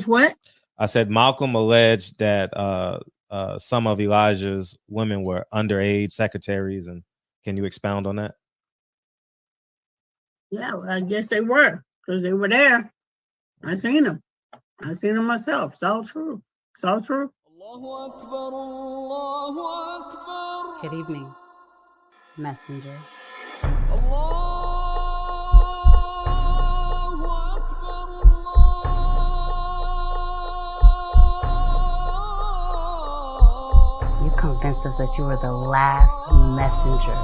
What? I said Malcolm alleged that some of Elijah's women were underage secretaries, and can you expound on that? Yeah, well, I guess they were because they were there. I seen them. I seen them myself. It's all true. It's all true. Good evening, messenger. You convinced us that you were the last messenger.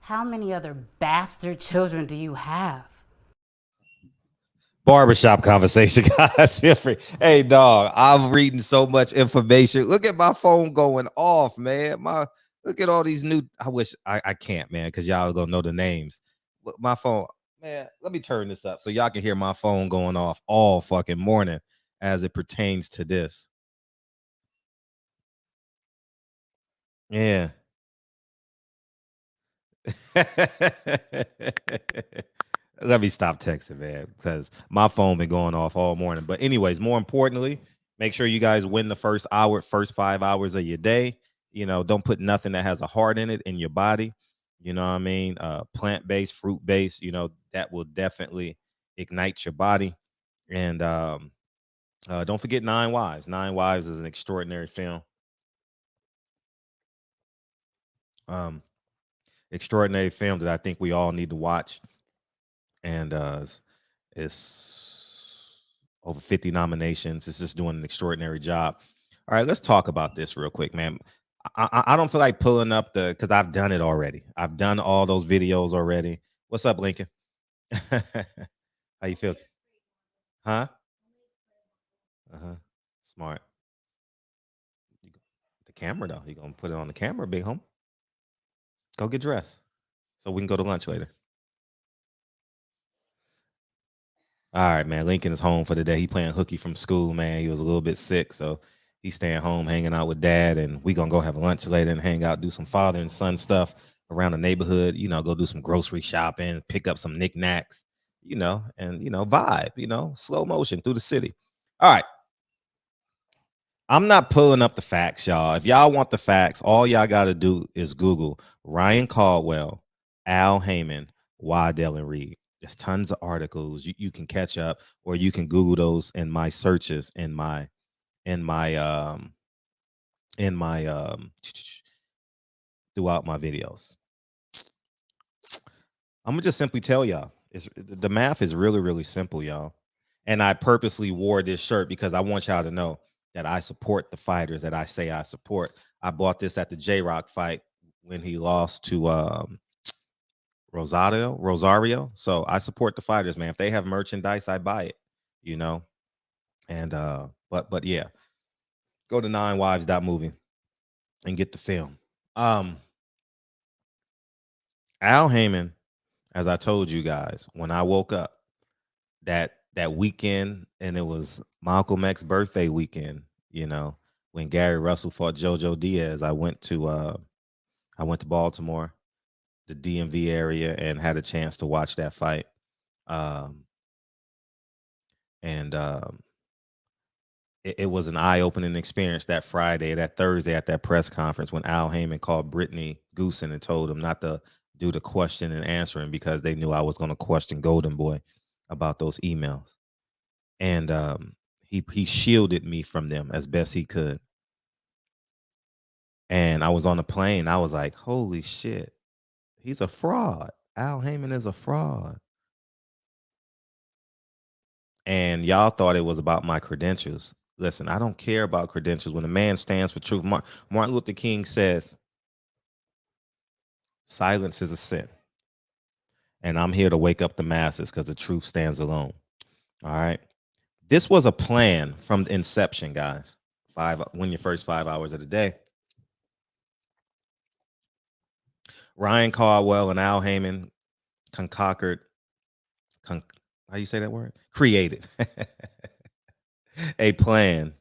How many other bastard children do you have? Barbershop conversation, guys. Feel free. Hey, dog, I'm reading so much information. Look at my phone going off, man. Look at all these new. I wish I can't, man, because y'all gonna know the names. But my phone, man. Let me turn this up so y'all can hear my phone going off all fucking morning as it pertains to this. Yeah. Let me stop texting, man, because my phone been going off all morning. But anyways, more importantly, make sure you guys win the first 5 hours of your day. You know, don't put nothing that has a heart in it in your body. You know what I mean? Plant-based, fruit-based, that will definitely ignite your body. And don't forget 9 Wives. 9 Wives is an extraordinary film. Extraordinary film that I think we all need to watch. And it's over 50 nominations. It's just doing an extraordinary job. All right, let's talk about this real quick, man. I don't feel like pulling up because I've done it already. I've done all those videos already. What's up, Lincoln? How you feel? Huh? Smart. The camera, though. You're going to put it on the camera, big home. Go get dressed so we can go to lunch later. All right, man. Lincoln is home for the day. He playing hooky from school, man. He was a little bit sick, so he's staying home, hanging out with dad, and we gonna go have lunch later and hang out, do some father and son stuff around the neighborhood. Go do some grocery shopping, pick up some knickknacks, and vibe. Slow motion through the city. All right. I'm not pulling up the facts, y'all. If y'all want the facts, all y'all got to do is Google Ryan Caldwell, Al Haymon, Waddell and Reed. There's tons of articles you can catch up, or you can Google those in my searches in my throughout my videos. I'm gonna just simply tell y'all, the math is really, really simple, y'all. And I purposely wore this shirt because I want y'all to know that I support the fighters that I say I support. I bought this at the J-Rock fight when he lost to Rosario. So I support the fighters, man. If they have merchandise, I buy it, And but yeah, go to 9wives.movie and get the film. Al Haymon, as I told you guys, when I woke up that weekend, and it was Malcolm X's birthday weekend, when Gary Russell fought Jojo Diaz, I went to Baltimore, the DMV area, and had a chance to watch that fight. It was an eye-opening experience that Thursday at that press conference when Al Haymon called Brittany Goosen and told him not to do the question and answering because they knew I was going to question Golden Boy about those emails. And he shielded me from them as best he could. And I was on the plane. I was like, holy shit, he's a fraud. Al Haymon is a fraud. And y'all thought it was about my credentials. Listen, I don't care about credentials. When a man stands for truth, Martin Luther King says, silence is a sin. And I'm here to wake up the masses because the truth stands alone. All right. This was a plan from the inception, guys. Win your first 5 hours of the day. Ryan Caldwell and Al Haymon how you say that word? Created a plan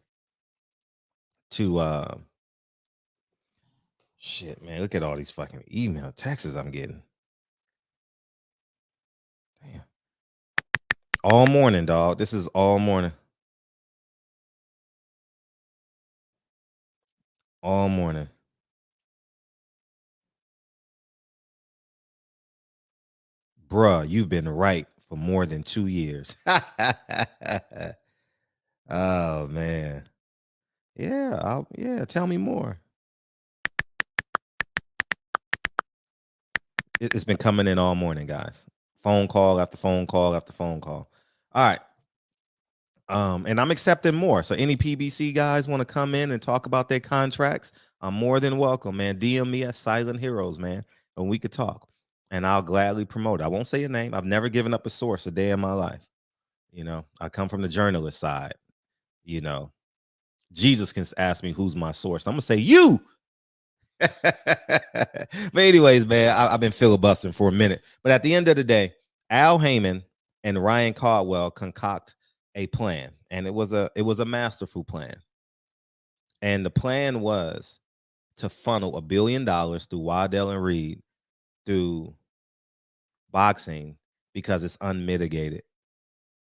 to Shit, man. Look at all these fucking email texts I'm getting. Damn. All morning, dog. This is all morning. All morning. Bruh, you've been right for more than 2 years. Oh, man. Yeah, tell me more. It's been coming in all morning, guys. Phone call after phone call after phone call. All right. And I'm accepting more. So any PBC guys want to come in and talk about their contracts, I'm more than welcome, man. DM me at Silent Heroes, man, and we could talk. And I'll gladly promote it. I won't say your name. I've never given up a source a day in my life. You know, I come from the journalist side. You know, Jesus can ask me who's my source. I'm gonna say you. But anyways, man, I've been filibustering for a minute. But at the end of the day, Al Haymon and Ryan Caldwell concoct a plan, and it was a masterful plan. And the plan was to funnel $1 billion through Waddell and Reed through boxing because it's unmitigated.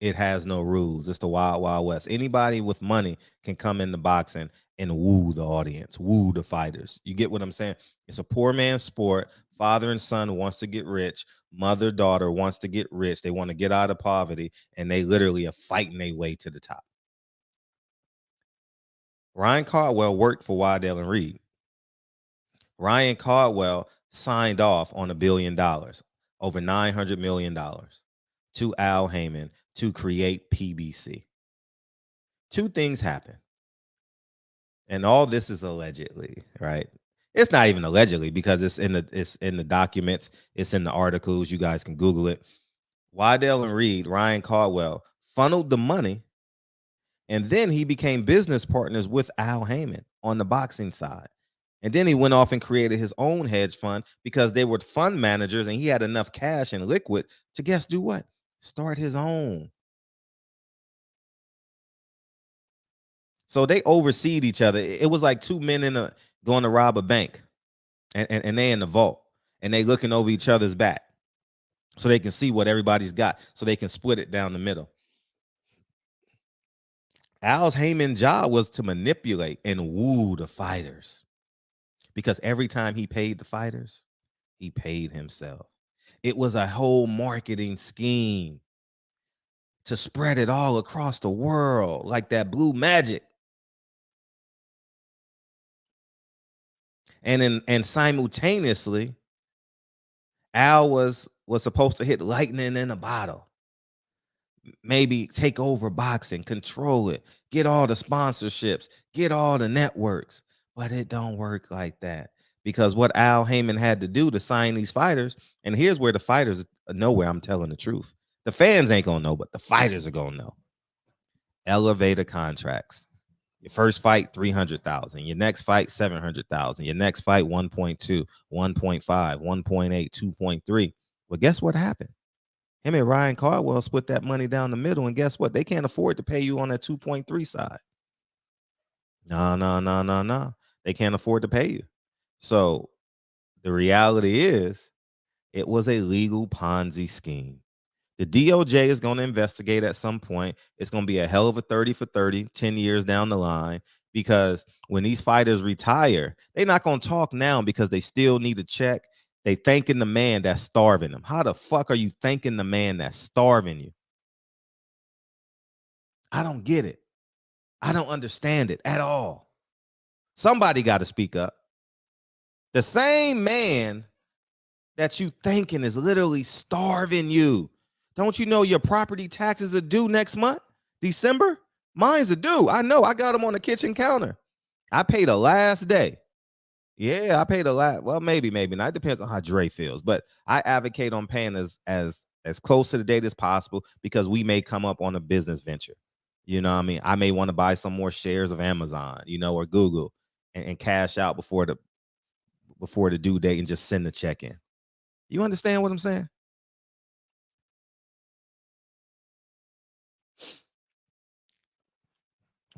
It has no rules. It's the wild, wild west. Anybody with money can come into boxing and woo the audience, woo the fighters. You get what I'm saying? It's a poor man's sport. Father and son wants to get rich. Mother, daughter wants to get rich. They want to get out of poverty, and they literally are fighting their way to the top. Ryan Caldwell worked for Waddell and Reed. Ryan Caldwell signed off on $1 billion, over $900 million, to Al Haymon to create PBC. Two things happen. And all this is allegedly, right? It's not even allegedly because it's in the documents, it's in the articles. You guys can Google it. Waddell and Reed, Ryan Caldwell funneled the money, and then he became business partners with Al Haymon on the boxing side. And then he went off and created his own hedge fund because they were fund managers and he had enough cash and liquid to guess do what? Start his own. So they overseed each other. It was like two men going to rob a bank, and they in the vault, and they looking over each other's back so they can see what everybody's got, so they can split it down the middle. Al Haymon's job was to manipulate and woo the fighters, because every time he paid the fighters, he paid himself. It was a whole marketing scheme to spread it all across the world like that blue magic. And simultaneously, Al was supposed to hit lightning in a bottle. Maybe take over boxing, control it, get all the sponsorships, get all the networks. But it don't work like that, because what Al Haymon had to do to sign these fighters, and here's where the fighters know where I'm telling the truth. The fans ain't gonna know, but the fighters are gonna know. Elevator contracts. Your first fight, 300,000. Your next fight, 700,000. Your next fight, 1.2, 1.5, 1.8, 2.3. Well, guess what happened? Him and Ryan Caldwell split that money down the middle, and guess what? They can't afford to pay you on that 2.3 side. No. They can't afford to pay you. So the reality is, it was a legal Ponzi scheme. The DOJ is going to investigate at some point. It's going to be a hell of a 30 for 30, 10 years down the line, because when these fighters retire, they're not going to talk now because they still need a check. They thanking the man that's starving them. How the fuck are you thanking the man that's starving you? I don't get it. I don't understand it at all. Somebody got to speak up. The same man that you thanking is literally starving you. Don't you know your property taxes are due next month, December? Mine's are due. I know. I got them on the kitchen counter. I paid the last day. Yeah, I paid the last. Well, maybe not. It depends on how Dre feels. But I advocate on paying as close to the date as possible, because we may come up on a business venture. You know what I mean? I may want to buy some more shares of Amazon, or Google, and cash out before the due date and just send the check in. You understand what I'm saying?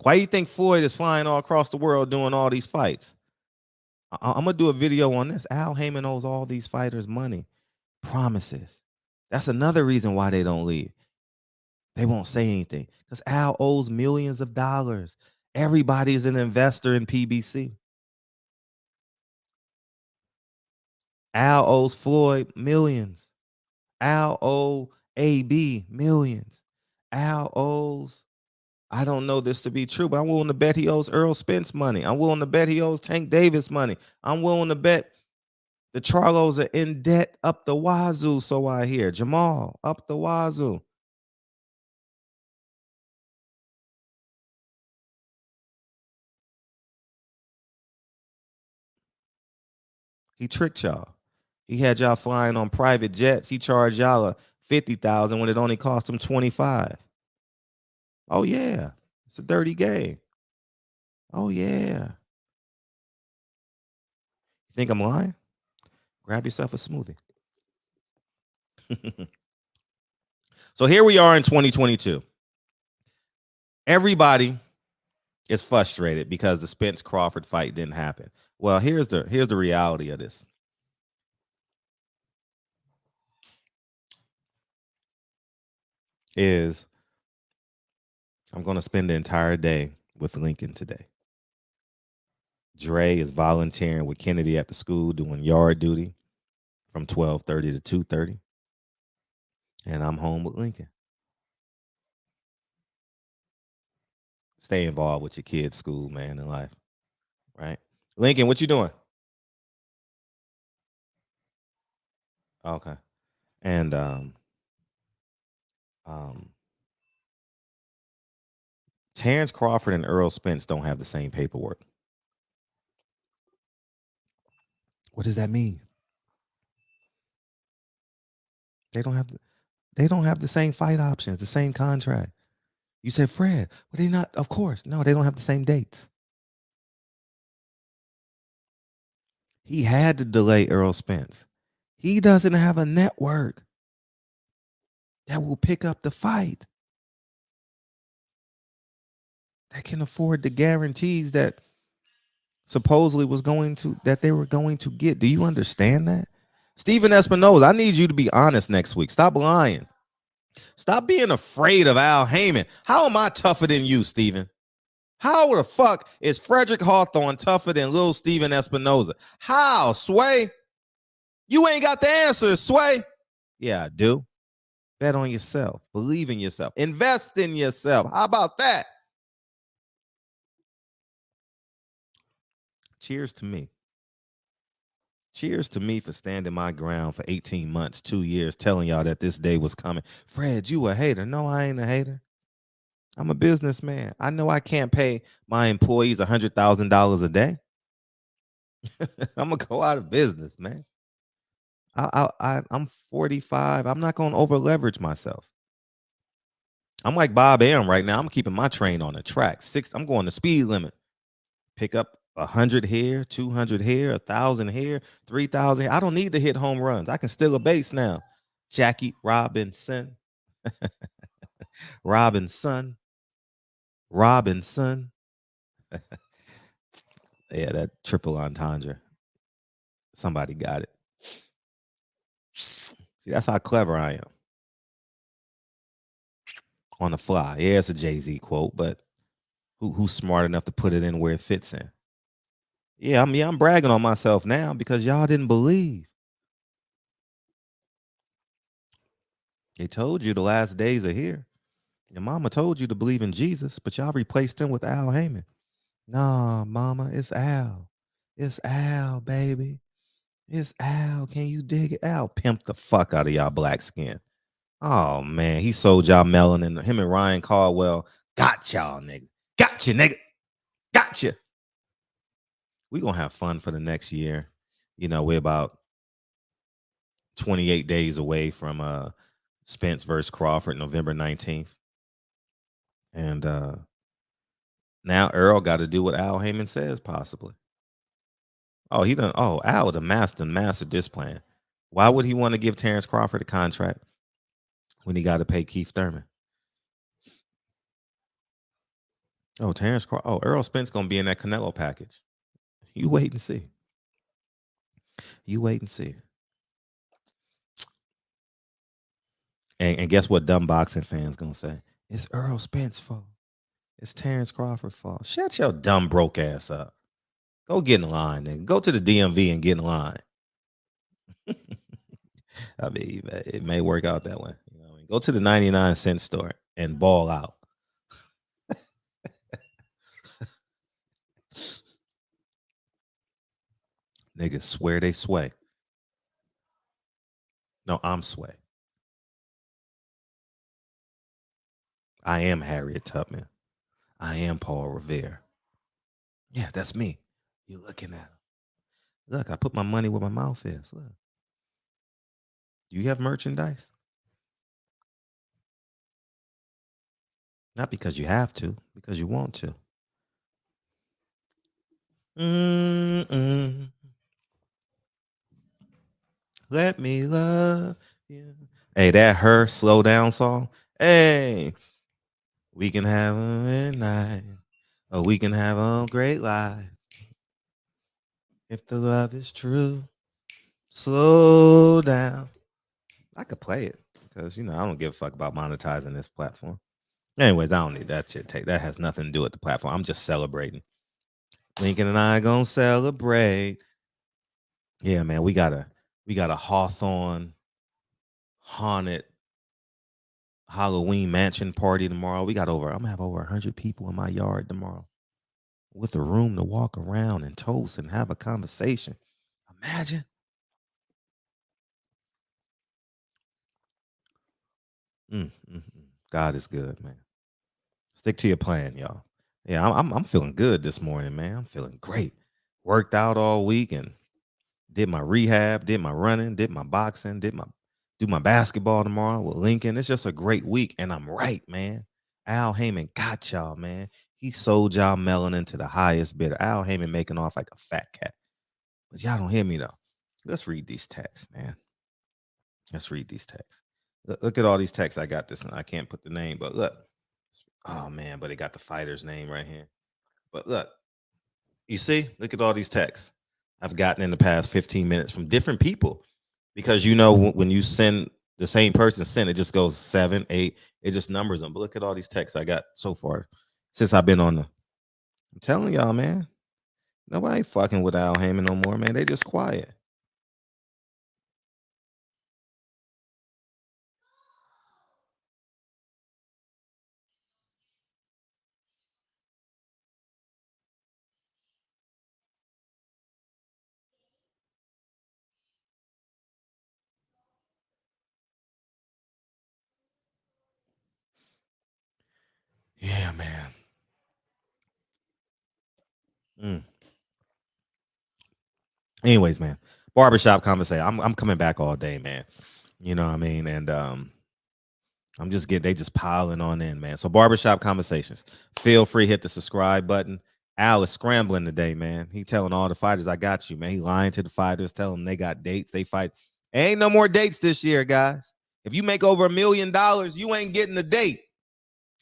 Why do you think Floyd is flying all across the world doing all these fights? I'm gonna do a video on this. Al Haymon owes all these fighters money, promises. That's another reason why they don't leave. They won't say anything because Al owes millions of dollars. Everybody's an investor in PBC. Al owes Floyd millions. Al owes AB millions. Al owes, I don't know this to be true, but I'm willing to bet he owes Earl Spence money. I'm willing to bet he owes Tank Davis money. I'm willing to bet the Charlos are in debt up the wazoo, so I hear. Jamal, up the wazoo. He tricked y'all. He had y'all flying on private jets. He charged y'all $50,000 when it only cost him $25,000. Oh yeah, it's a dirty game. Oh yeah. You think I'm lying? Grab yourself a smoothie. So here we are in 2022. Everybody is frustrated because the Spence Crawford fight didn't happen. Well, here's the reality of this. Is I'm going to spend the entire day with Lincoln today. Dre is volunteering with Kennedy at the school doing yard duty from 12:30 to 2:30. And I'm home with Lincoln. Stay involved with your kids' school, man, in life. Right? Lincoln, what you doing? Okay. And Terrence Crawford and Earl Spence don't have the same paperwork. What does that mean? They don't have the same fight options, the same contract. You said, Fred, well, they not, of course. No, they don't have the same dates. He had to delay Earl Spence. He doesn't have a network that will pick up the fight, that can afford the guarantees that supposedly they were going to get. Do you understand that? Stephen Espinoza, I need you to be honest next week. Stop lying. Stop being afraid of Al Haymon. How am I tougher than you, Stephen? How the fuck is Frederick Hawthorne tougher than little Stephen Espinoza? How, Sway? You ain't got the answers, Sway. Yeah, I do. Bet on yourself. Believe in yourself. Invest in yourself. How about that? Cheers to me. Cheers to me for standing my ground for 18 months, 2 years, telling y'all that this day was coming. Fred, you a hater. No, I ain't a hater. I'm a businessman. I know I can't pay my employees $100,000 a day. I'm going to go out of business, man. I'm 45. I'm not going to over leverage myself. I'm like Bob Arum right now. I'm keeping my train on the track. I'm going the speed limit. Pick up 100 here, 200 here, 1,000 here, 3,000 here. I don't need to hit home runs. I can steal a base now. Jackie Robinson. Robinson. Yeah, that triple entendre. Somebody got it. See, that's how clever I am. On the fly. Yeah, it's a Jay-Z quote, but who's smart enough to put it in where it fits in? Yeah, I'm bragging on myself now because y'all didn't believe. They told you the last days are here. Your mama told you to believe in Jesus, but y'all replaced him with Al Haymon. Nah, mama, it's Al. It's Al, baby. It's Al. Can you dig it? Al pimped the fuck out of y'all black skin. Oh, man. He sold y'all melanin. Him and Ryan Caldwell got y'all, nigga. Got you, nigga. Got you. We're going to have fun for the next year. You know, we're about 28 days away from Spence versus Crawford, November 19th. And now Earl got to do what Al Haymon says, possibly. Oh, Al, the master this plan. Why would he want to give Terrence Crawford a contract when he got to pay Keith Thurman? Oh, Earl Spence going to be in that Canelo package. You wait and see. You wait and see. And guess what dumb boxing fans gonna say? It's Earl Spence's fault. It's Terrence Crawford's fault. Shut your dumb broke ass up. Go get in line, nigga. Go to the DMV and get in line. I mean, it may work out that way. You know what I mean? Go to the 99-cent store and ball out. Niggas swear they sway. No, I'm sway. I am Harriet Tubman. I am Paul Revere. Yeah, that's me. You're looking at him. Look, I put my money where my mouth is. Look. Do you have merchandise? Not because you have to, because you want to. Mm-mm. Let me love you. Hey, that Her Slow Down song. Hey, we can have a midnight, or we can have a great life. If the love is true, slow down. I could play it because, I don't give a fuck about monetizing this platform. Anyways, I don't need that shit. That has nothing to do with the platform. I'm just celebrating. Lincoln and I gonna celebrate. Yeah, man, we got a Hawthorne haunted Halloween mansion party tomorrow. I'm gonna have over 100 people in my yard tomorrow with a room to walk around and toast and have a conversation. Imagine. God is good, man. Stick to your plan, y'all. Yeah, I'm feeling good this morning, man. I'm feeling great. Worked out all week and did my rehab, did my running, did my boxing, do my basketball tomorrow with Lincoln. It's just a great week, and I'm right, man. Al Haymon got y'all, man. He sold y'all melanin to the highest bidder. Al Haymon making off like a fat cat. But y'all don't hear me, though. Let's read these texts, man. Let's read these texts. Look at all these texts. I got this, and I can't put the name, but look. Oh, man, but it got the fighter's name right here. But look, you see? Look at all these texts I've gotten in the past 15 minutes from different people. Because when you send the same person send, it just goes 7, 8. It just numbers them. But look at all these texts I got so far since I've been on I'm telling y'all, man. Nobody fucking with Al Haymon no more, man. They just quiet. Yeah, man. Anyways, man, barbershop conversation. I'm coming back all day, man. You know what I mean? And they just piling on in, man. So barbershop conversations. Feel free, hit the subscribe button. Al is scrambling today, man. He telling all the fighters, I got you, man. He lying to the fighters, telling them they got dates. They fight. Ain't no more dates this year, guys. If you make over $1 million, you ain't getting a date.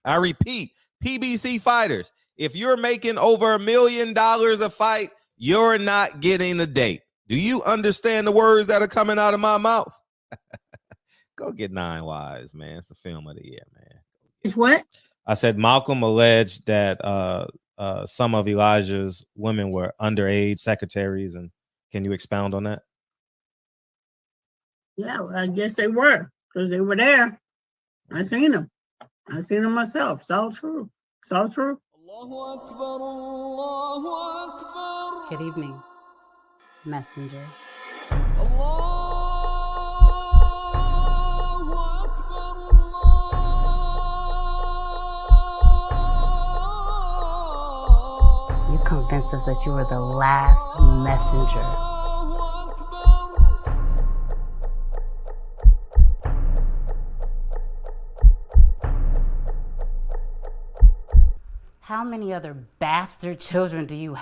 I repeat, PBC fighters, if you're making over $1 million a fight, you're not getting a date. Do you understand the words that are coming out of my mouth? Go get 9 Lives, man. It's the film of the year, man. It's what? I said Malcolm alleged that some of Elijah's women were underage secretaries. And can you expound on that? Yeah, well, I guess they were, because they were there. I seen them. I seen them myself. It's all true. It's all true. Good evening, messenger. You convinced us that you were the last messenger. How many other bastard children do you have?